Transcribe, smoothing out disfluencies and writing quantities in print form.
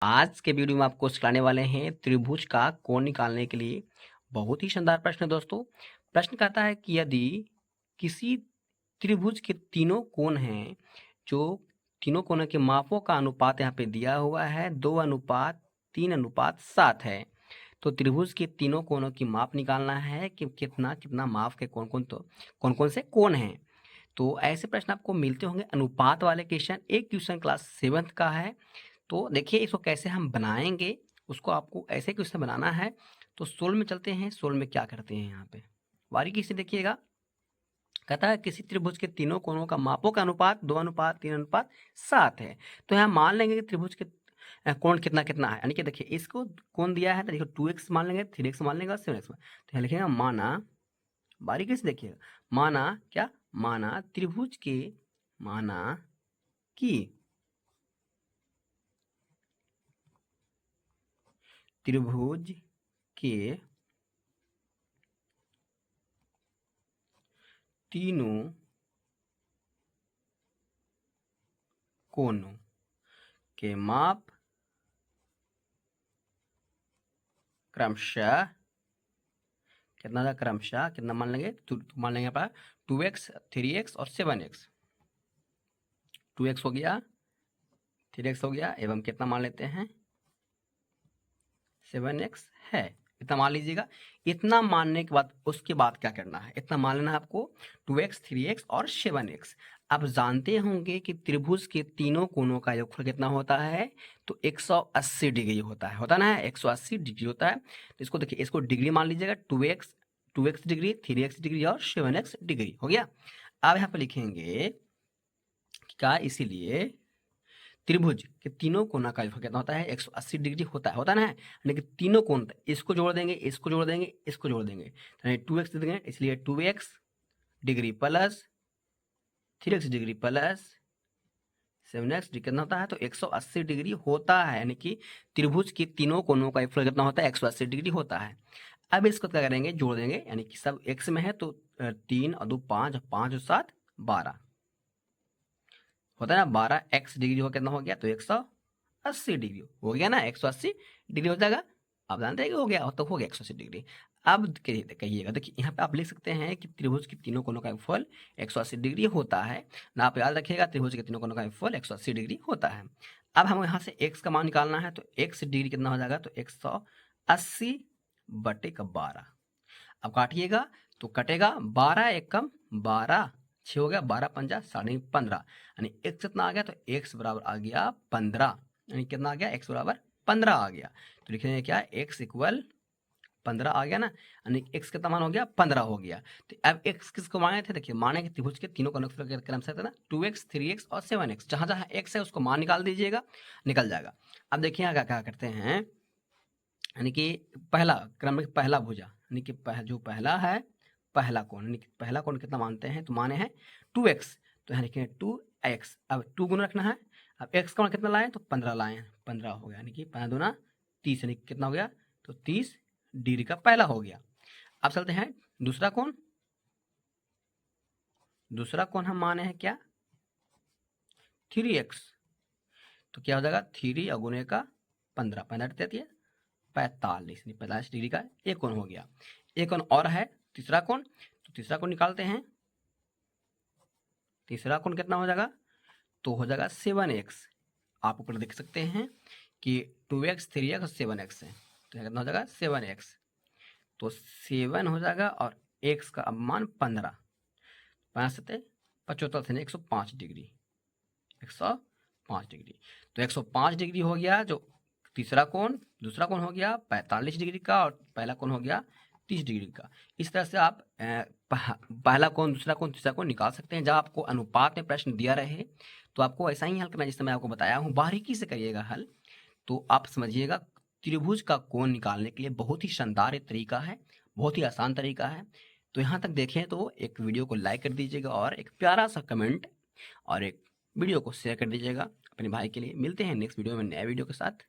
आज के वीडियो में आपको सिखाने वाले हैं त्रिभुज का कोण निकालने के लिए बहुत ही शानदार प्रश्न है दोस्तों। प्रश्न कहता है कि यदि किसी त्रिभुज के तीनों कोण हैं, जो तीनों कोणों के मापों का अनुपात यहाँ पे दिया हुआ है 2:3:7 है, तो त्रिभुज के तीनों कोणों की माप निकालना है कि कितना कितना माप के कौन कौन से कोण हैं। तो ऐसे प्रश्न आपको मिलते होंगे अनुपात वाले क्वेश्चन। एक क्वेश्चन क्लास 7th का है। तो देखिए इसको कैसे हम बनाएंगे, उसको आपको ऐसे क्वेश्चन बनाना है। तो सोल्व में चलते हैं। सोल्व में क्या करते हैं, यहाँ पे बारीकी से देखिएगा। कहता है किसी त्रिभुज के तीनों कोणों का मापों का अनुपात 2:3:7 है। तो यहाँ मान लेंगे कि त्रिभुज के कोण कितना कितना है, यानी कि देखिए इसको कोण दिया है तो देखिए 2x मान लेंगे, 3x मान लेंगे और 7x। तो यहाँ लिखेगा माना, बारीकी से देखिएगा, माना क्या, माना त्रिभुज के, माना कि त्रिभुज के तीनों कोणों के माप क्रमशः कितना था, क्रमशः कितना मान लेंगे, मान लेंगे अपना 2x 3x और 7x। 2x हो गया, 3x हो गया, एवं कितना मान लेते हैं 7x है, इतना मान लीजिएगा। इतना मानने के बाद उसके बाद क्या करना है, इतना मान लेना है आपको 2x 3x और 7x। अब जानते होंगे कि त्रिभुज के तीनों कोणों का योगफल कितना होता है, तो 180 डिग्री होता ना है, 180 डिग्री होता है। तो इसको देखिए, इसको डिग्री मान लीजिएगा, 2x डिग्री, 3x डिग्री और 7x डिग्री हो गया। अब यहाँ पे लिखेंगे क्या, इसीलिए त्रिभुज के तीनों कोना का योगफल कितना होता है, 180 डिग्री होता ना है, यानी कि तीनों कोण, इसको जोड़ देंगे, इसको जोड़ देंगे, इसको जोड़ देंगे, यानी 2x दे देंगे, इसलिए 2x degree plus 3x degree plus 7x degree कितना होता है, तो 180 डिग्री होता है। यानी कि त्रिभुज के तीनों कोणों का योगफल कितना होता है, 180 डिग्री होता है। अब इसको क्या करेंगे, जोड़ देंगे, यानी कि सब x में है तो 3 और 2 5, 5 और 7 12 होता है ना, 12x डिग्री हो कितना हो गया, तो 180 डिग्री हो गया ना, 180 डिग्री हो जाएगा। आप जानते हैं कि हो गया, तो हो गया 180 डिग्री। अब कहिएगा, देखिए यहाँ पे आप लिख सकते हैं कि त्रिभुज के तीनों कोणों का योगफल 180 डिग्री होता है ना। आप याद रखिएगा, त्रिभुज के तीनों कोणों का योगफल 180 डिग्री होता है। अब हम यहाँ से x का मान निकालना है, तो x डिग्री कितना हो जाएगा, तो 180 बटे का 12। अब काटिएगा तो कटेगा, 12 एकम 12, 6 हो गया, 12 पंजा 15.5, यानी x कितना आ गया, तो x बराबर आ गया 15, यानी कितना आ गया, x बराबर 15 आ गया। तो लिखेंगे क्या, x इक्वल 15 आ गया ना, यानी x कितना मान हो गया, 15 हो गया। तो अब x किसको माने थे, देखिए माने कि त्रिभुज के तीनों कोणों के क्रम से था ना, 2x 3x और 7x, जहां जहां x है उसको मान निकाल दीजिएगा, निकल जाएगा। अब देखिए यहाँ क्या करते हैं, यानी कि पहला क्रम में पहला भुजा, यानी कि जो पहला है पहला कोण, यानी कि पहला कोण कितना मानते हैं, तो माने हैं 2x, तो यहाँ लिखेंगे 2x। अब 2 गुना रखना है, अब x का मान कितना लाए, तो 15 लाए, 15 हो गया, यानी कि 15 दूना 30, यानी कितना हो गया, तो 30 डिग्री का पहला हो गया। अब चलते हैं दूसरा कोण। दूसरा कोण हम माने हैं क्या, 3x, तो क्या हो जाएगा, 3 अगुने का 15, 15 देती है 45, 45 डिग्री का एक कोण हो गया। एक कोण और है तीसरा कोण, तो तीसरा कोण निकालते हैं। तीसरा कोण कितना हो जाएगा, तो हो जाएगा 7x। आप ऊपर देख सकते हैं कि 2x 3x और 7x है, तो यहाँ कितना हो जाएगा 7x, तो 7 हो जाएगा और x का मान 15, 5 7 75 से 105 डिग्री, 105 डिग्री। तो 105 डिग्री हो गया जो तीसरा कोण। दूसरा कोण हो गया 45 डिग्री का और पहला कोण हो गया 30 डिग्री का। इस तरह से आप पहला कोण, दूसरा कोण, तीसरा कोण निकाल सकते हैं। जब आपको अनुपात में प्रश्न दिया रहे तो आपको ऐसा ही हल करना, जैसे मैं आपको बताया हूँ, बारीकी से करिएगा हल, तो आप समझिएगा त्रिभुज का कोण निकालने के लिए बहुत ही शानदार एक तरीका है, बहुत ही आसान तरीका है। तो यहाँ तक देखें तो एक वीडियो को लाइक कर दीजिएगा और एक प्यारा सा कमेंट और एक वीडियो को शेयर कर दीजिएगा अपने भाई के लिए। मिलते हैं नेक्स्ट वीडियो में नए वीडियो के साथ।